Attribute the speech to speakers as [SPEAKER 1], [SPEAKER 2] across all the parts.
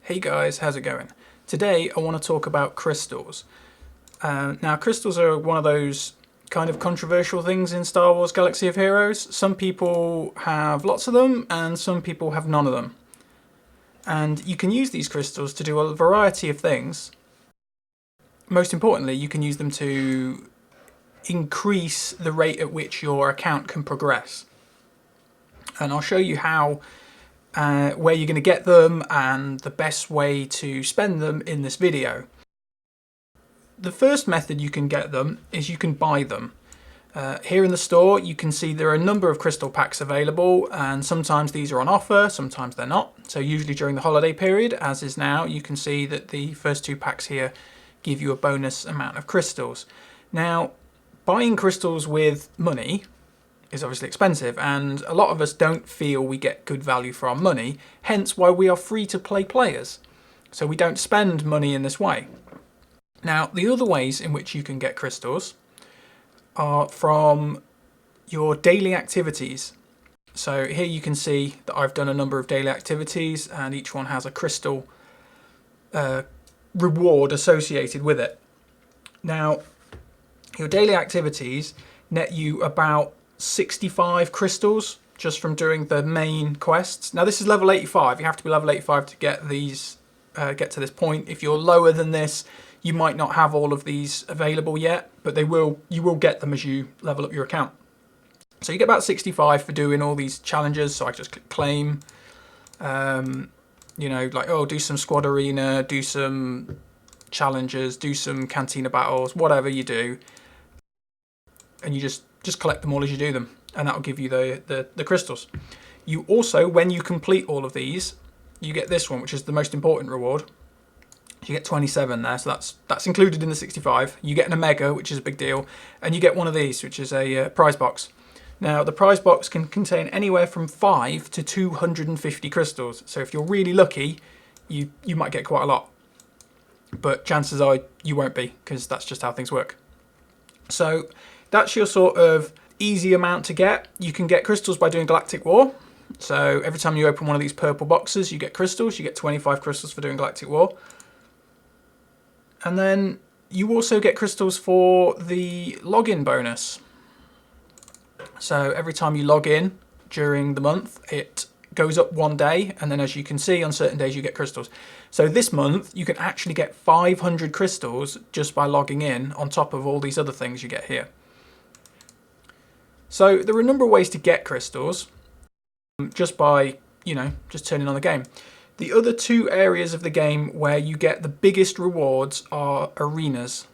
[SPEAKER 1] Hey guys, how's it going? Today I want to talk about crystals. Now crystals are one of those kind of controversial things in Star Wars Galaxy of Heroes. Some people have lots of them and some people have none of them. And you can use these crystals to do a variety of things. Most importantly, you can use them to increase the rate at which your account can progress. And I'll show you how where you're going to get them and the best way to spend them in this video. The first method you can get them is you can buy them. Here in the store you can see there are a number of crystal packs available, and sometimes these are on offer, sometimes they're not. So usually during the holiday period, as is now, you can see that the first two packs here give you a bonus amount of crystals. Now, buying crystals with money is obviously expensive, and a lot of us don't feel we get good value for our money, hence why we are free-to-play players. So we don't spend money in this way. Now, the other ways in which you can get crystals are from your daily activities. So here you can see that I've done a number of daily activities, and each one has a crystal reward associated with it. Now, your daily activities net you about 65 crystals just from doing the main quests. Now this is level 85. You have to be level 85 to get these, get to this point. If you're lower than this, you might not have all of these available yet, but you will get them as you level up your account. So you get about 65 for doing all these challenges. So I just click claim. You know, like, oh, do some squad arena, do some challenges, do some cantina battles, whatever you do, and you just collect them all as you do them, and that'll give you the crystals. You also, when you complete all of these, you get this one, which is the most important reward. You get 27 there, so that's included in the 65. You get an Omega, which is a big deal, and you get one of these, which is a prize box. Now, the prize box can contain anywhere from 5 to 250 crystals, so if you're really lucky, you might get quite a lot. But chances are you won't be, because that's just how things work. So that's your sort of easy amount to get. You can get crystals by doing Galactic War. So every time you open one of these purple boxes, you get crystals. You get 25 crystals for doing Galactic War. And then you also get crystals for the login bonus. So every time you log in during the month, it goes up one day, and then as you can see, on certain days you get crystals. So this month you can actually get 500 crystals just by logging in, on top of all these other things you get here. So there are a number of ways to get crystals just by, you know, just turning on the game. The other two areas of the game where you get the biggest rewards are arenas.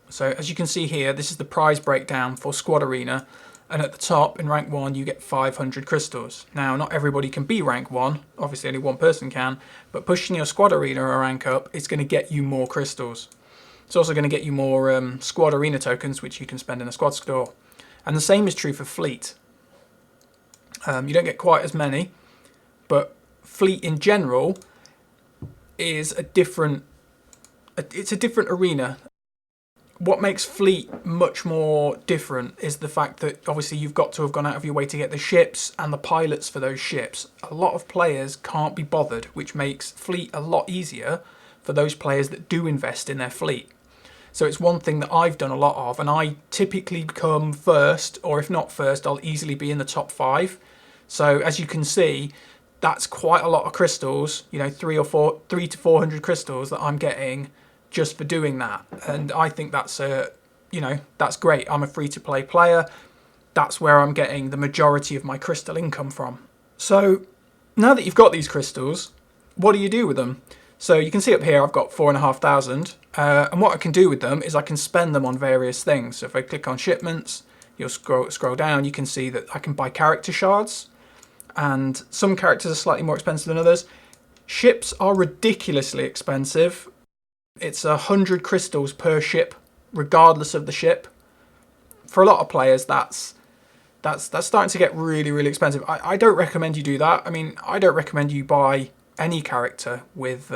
[SPEAKER 1] So as you can see here, this is the prize breakdown for Squad Arena, and at the top in rank 1 you get 500 crystals. Now not everybody can be rank 1, obviously only one person can, but pushing your Squad Arena a rank up is going to get you more crystals. It's also going to get you more Squad Arena tokens, which you can spend in a squad store. And the same is true for Fleet. You don't get quite as many, but Fleet in general is it's a different arena. What makes Fleet much more different is the fact that obviously you've got to have gone out of your way to get the ships and the pilots for those ships. A lot of players can't be bothered, which makes Fleet a lot easier for those players that do invest in their fleet. So it's one thing that I've done a lot of, and I typically come first, or if not first, I'll easily be in the top 5. So as you can see, that's quite a lot of crystals, you know, 3 to 400 crystals that I'm getting just for doing that. And I think that's you know, that's great. I'm a free-to-play player. That's where I'm getting the majority of my crystal income from. So now that you've got these crystals, what do you do with them? So you can see up here I've got 4,500, and what I can do with them is I can spend them on various things. So if I click on Shipments, you'll scroll down, you can see that I can buy character shards, and some characters are slightly more expensive than others. Ships are ridiculously expensive. It's 100 crystals per ship, regardless of the ship. For a lot of players, that's starting to get really, really expensive. I don't recommend you do that. I mean, I don't recommend you buy any character with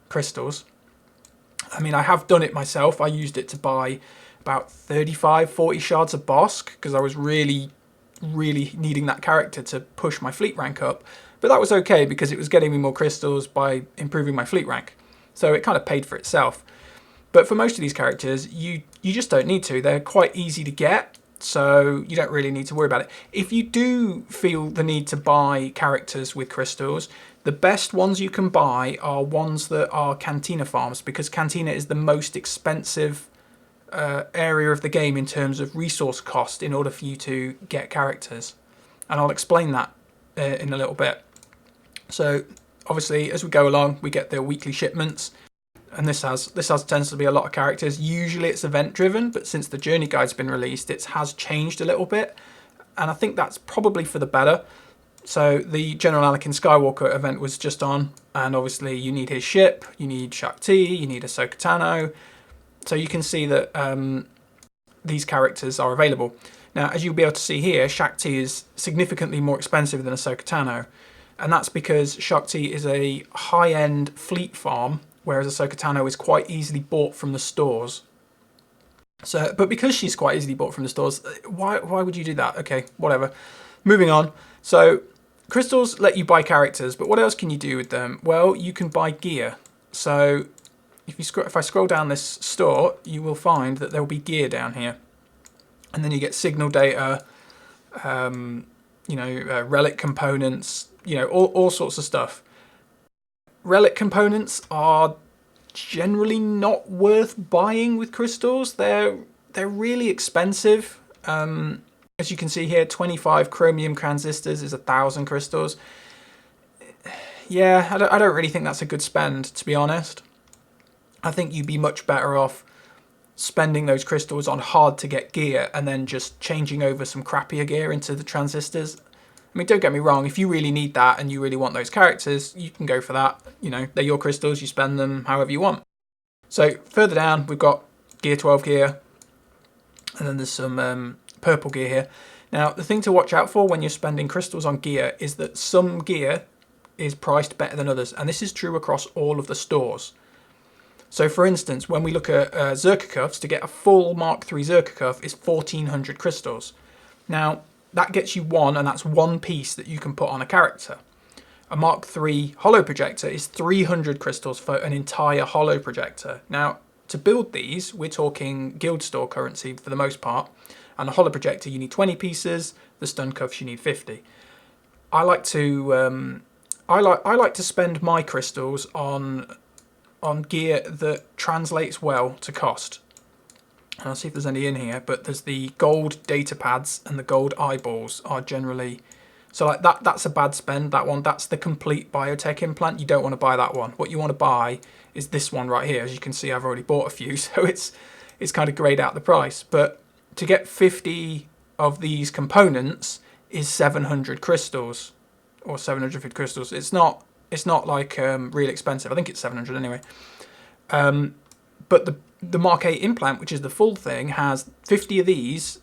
[SPEAKER 1] crystals. I mean, I have done it myself. I used it to buy about 35-40 shards of Bosk because I was really needing that character to push my fleet rank up. but that was okay because it was getting me more crystals by improving my fleet rank. So it kind of paid for itself. But for most of these characters, you just don't need to. They're quite easy to get, so you don't really need to worry about it. If you do feel the need to buy characters with crystals, the best ones you can buy are ones that are Cantina farms, because Cantina is the most expensive area of the game in terms of resource cost in order for you to get characters. And I'll explain that in a little bit. So obviously, as we go along, we get the weekly shipments. And this tends to be a lot of characters. Usually it's event driven, but since the journey guide's been released, it has changed a little bit. And I think that's probably for the better. So the General Anakin Skywalker event was just on, and obviously you need his ship, you need Shakti, you need Ahsoka Tano. So you can see that these characters are available. Now, as you'll be able to see here, Shakti is significantly more expensive than Ahsoka Tano. And that's because Shakti is a high-end fleet farm, whereas Ahsoka Tano is quite easily bought from the stores. So, but because she's quite easily bought from the stores, why would you do that? Okay, whatever. Moving on. So, crystals let you buy characters, but what else can you do with them? Well, you can buy gear. So, if I scroll down this store, you will find that there will be gear down here. And then you get signal data, relic components, all sorts of stuff. Relic components are generally not worth buying with crystals. They're really expensive. As you can see here, 25 chromium transistors is 1,000 crystals. Yeah, I don't really think that's a good spend, to be honest. I think you'd be much better off spending those crystals on hard to get gear and then just changing over some crappier gear into the transistors. I mean, don't get me wrong, if you really need that and you really want those characters, you can go for that. They're your crystals, you spend them however you want. So further down, we've got Gear 12 gear, and then there's some purple gear here. Now, the thing to watch out for when you're spending crystals on gear is that some gear is priced better than others, and this is true across all of the stores. So for instance, when we look at Zerka cuffs, to get a full Mark III Zerka cuff is 1,400 crystals. Now, that gets you one, and that's one piece that you can put on a character. A Mark III holo projector is 300 crystals for an entire holo projector. Now, to build these, we're talking guild store currency for the most part. And a holo projector, you need 20 pieces. The stun cuffs, you need 50. I like to spend my crystals on gear that translates well to cost. And I'll see if there's any in here, but there's the gold data pads and the gold eyeballs are generally... So like that's a bad spend, that one. That's the complete biotech implant. You don't want to buy that one. What you want to buy is this one right here. As you can see, I've already bought a few, so it's kind of grayed out the price. But to get 50 of these components is 700 crystals, or 750 crystals. It's not like real expensive. I think it's 700 anyway. But the Mark 8 implant, which is the full thing, has 50 of these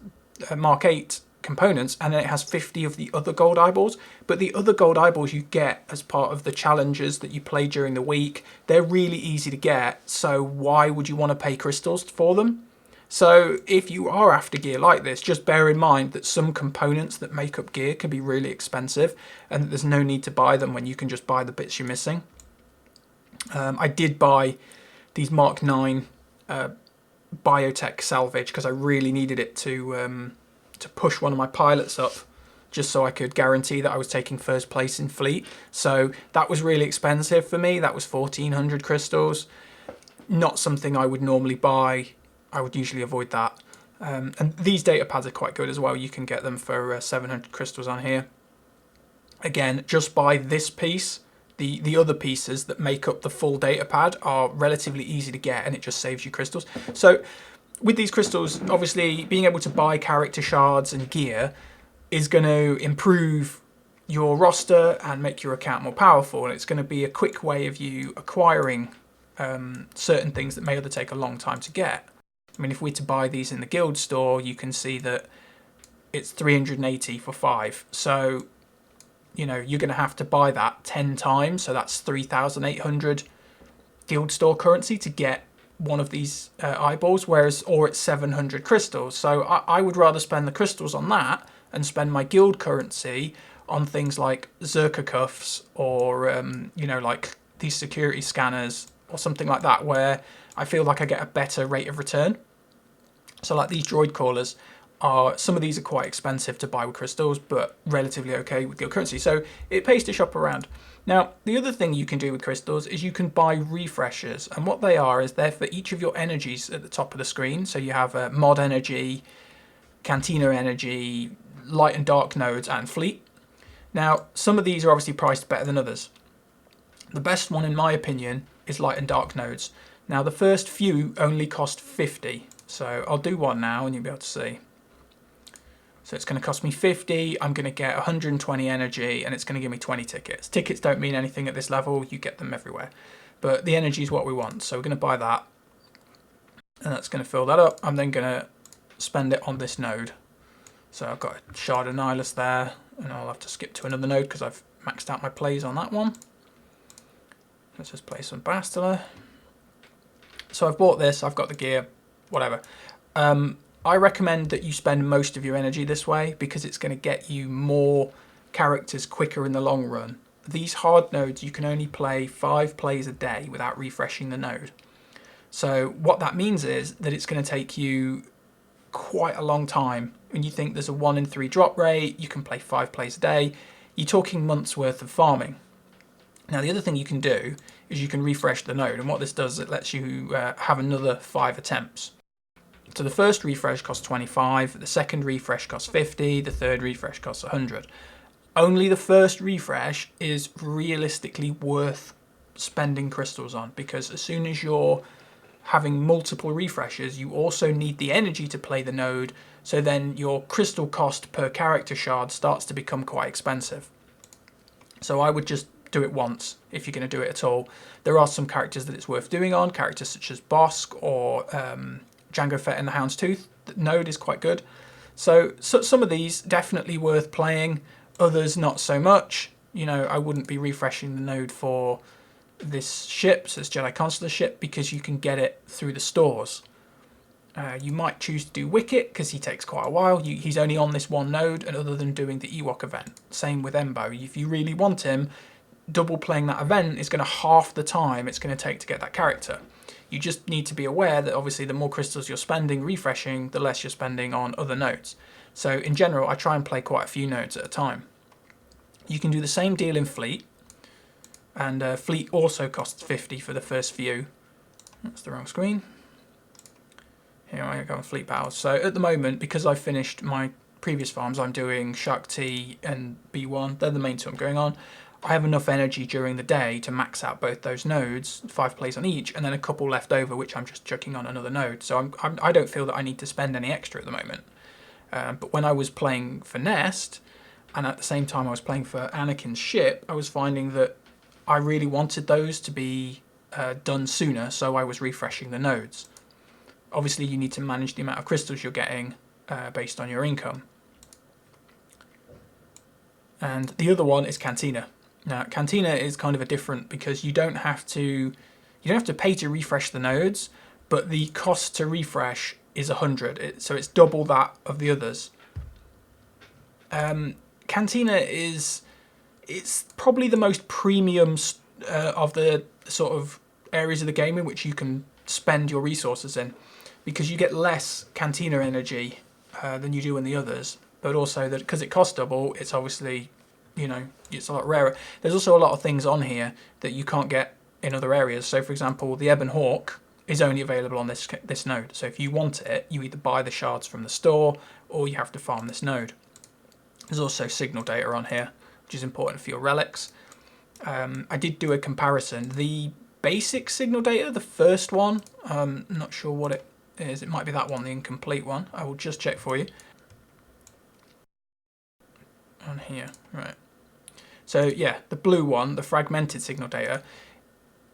[SPEAKER 1] Mark 8 components, and then it has 50 of the other gold eyeballs. But the other gold eyeballs you get as part of the challenges that you play during the week. They're really easy to get, so why would you want to pay crystals for them? So if you are after gear like this, just bear in mind that some components that make up gear can be really expensive, and that there's no need to buy them when you can just buy the bits you're missing. I did buy these Mark 9 biotech salvage because I really needed it to push one of my pilots up, just so I could guarantee that I was taking first place in fleet. So that was really expensive for me. That was 1,400 crystals. Not something I would normally buy. I would usually avoid that. And these data pads are quite good as well. You can get them for 700 crystals on here. Again, just buy this piece. The other pieces that make up the full data pad are relatively easy to get, and it just saves you crystals. So with these crystals, obviously being able to buy character shards and gear is going to improve your roster and make your account more powerful, and it's going to be a quick way of you acquiring certain things that may other take a long time to get. I mean, if we're to buy these in the guild store, you can see that it's 380 for 5. So, you're going to have to buy that 10 times. So that's 3,800 guild store currency to get one of these eyeballs, or it's 700 crystals. So I would rather spend the crystals on that and spend my guild currency on things like Zerka cuffs or, you know, like these security scanners or something like that, where I feel like I get a better rate of return. So like these droid callers are, some of these are quite expensive to buy with crystals, but relatively okay with your currency. So it pays to shop around. Now, the other thing you can do with crystals is you can buy refreshers. And what they are is they're for each of your energies at the top of the screen. So you have mod energy, cantina energy, light and dark nodes, and fleet. Now, some of these are obviously priced better than others. The best one, in my opinion, is light and dark nodes. Now, the first few only cost 50. So I'll do one now and you'll be able to see. So it's going to cost me 50, I'm going to get 120 energy, and it's going to give me 20 tickets. Tickets don't mean anything at this level, you get them everywhere. But the energy is what we want, so we're going to buy that. And that's going to fill that up. I'm then going to spend it on this node. So I've got a shard of Nihilus there, and I'll have to skip to another node because I've maxed out my plays on that one. Let's just play some Bastila. So I've bought this, I've got the gear, whatever. I recommend that you spend most of your energy this way because it's going to get you more characters quicker in the long run. These hard nodes, you can only play 5 plays a day without refreshing the node. So what that means is that it's going to take you quite a long time. When you think there's a 1 in 3 drop rate, you can play 5 plays a day, you're talking months worth of farming. Now the other thing you can do is you can refresh the node, and what this does, it lets you have another 5 attempts. So the first refresh costs 25, the second refresh costs 50, the third refresh costs 100. Only the first refresh is realistically worth spending crystals on, because as soon as you're having multiple refreshes, you also need the energy to play the node, so then your crystal cost per character shard starts to become quite expensive. So I would just do it once if you're going to do it at all. There are some characters that it's worth doing on, characters such as Bosk or Jango Fett in the Houndstooth. The node is quite good. So some of these definitely worth playing, others not so much. You know, I wouldn't be refreshing the node for this ship, so it's Jedi Consular ship, because you can get it through the stores. You might choose to do Wicket because he takes quite a while. He's only on this one node, and other than doing the Ewok event. Same with Embo. If you really want him, double playing that event is going to half the time it's going to take to get that character. You just need to be aware that obviously the more crystals you're spending refreshing, the less you're spending on other nodes. So in general, I try and play quite a few nodes at a time. You can do the same deal in Fleet, and Fleet also costs 50 for the first few. That's the wrong screen. Here I go on Fleet Powers. So at the moment, because I've finished my previous farms, I'm doing Shark T and B1. They're the main two I'm going on. I have enough energy during the day to max out both those nodes, 5 plays on each, and then a couple left over, which I'm just chucking on another node. So I don't feel that I need to spend any extra at the moment. But when I was playing for Nest, and at the same time I was playing for Anakin's ship, I was finding that I really wanted those to be done sooner, so I was refreshing the nodes. Obviously, you need to manage the amount of crystals you're getting based on your income. And the other one is Cantina. Now, Cantina is kind of a different, because you don't have to pay to refresh the nodes, but the cost to refresh is 100, so it's double that of the others. Cantina it's probably the most premium of the sort of areas of the game in which you can spend your resources in, because you get less Cantina energy than you do in the others, but also that because it costs double, it's obviously, you know, it's a lot rarer. There's also a lot of things on here that you can't get in other areas. So for example, the Ebon Hawk is only available on this node. So if you want it, you either buy the shards from the store or you have to farm this node. There's also signal data on here, which is important for your relics. I did do a comparison. The basic signal data, the first one, I'm not sure what it is. It might be that one, the incomplete one. I will just check for you. On here, right. So yeah, the blue one, the fragmented signal data,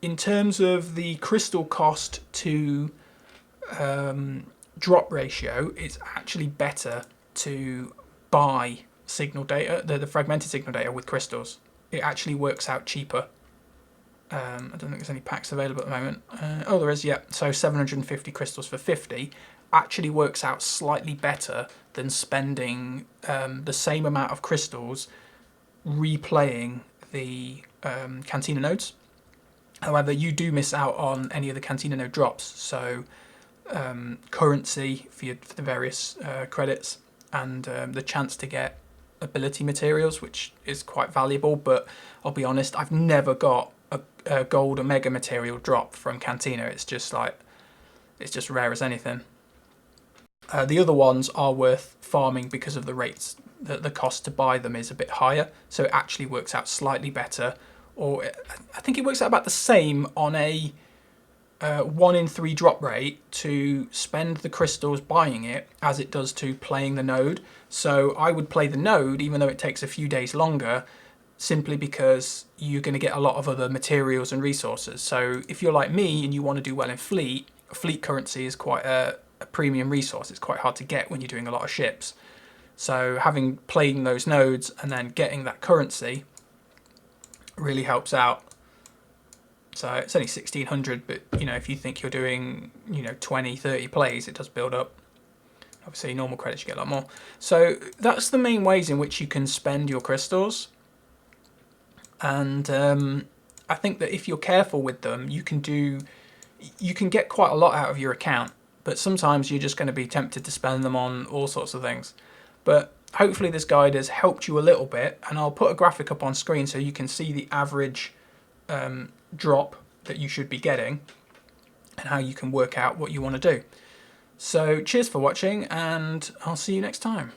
[SPEAKER 1] in terms of the crystal cost to drop ratio, it's actually better to buy signal data, the fragmented signal data with crystals. It actually works out cheaper. I don't think there's any packs available at the moment. Oh, there is, yeah. So 750 crystals for 50 actually works out slightly better than spending the same amount of crystals replaying the Cantina nodes. However, you do miss out on any of the Cantina node drops, so currency for the various credits, and the chance to get ability materials, which is quite valuable. But I'll be honest, I've never got a gold omega material drop from Cantina. It's just rare as anything. The other ones are worth farming because of the rates. The cost to buy them is a bit higher, so it actually works out slightly better. Or I think it works out about the same on a 1 in 3 drop rate to spend the crystals buying it as it does to playing the node. So I would play the node even though it takes a few days longer, simply because you're going to get a lot of other materials and resources. So if you're like me and you want to do well in fleet currency is quite a premium resource. It's quite hard to get when you're doing a lot of ships. So playing those nodes and then getting that currency really helps out. So it's only 1600, but if you think you're doing 20, 30 plays, it does build up. Obviously normal credits you get a lot more. So that's the main ways in which you can spend your crystals. And I think that if you're careful with them, you can get quite a lot out of your account, but sometimes you're just going to be tempted to spend them on all sorts of things. But hopefully this guide has helped you a little bit, and I'll put a graphic up on screen so you can see the average drop that you should be getting and how you can work out what you want to do. So cheers for watching, and I'll see you next time.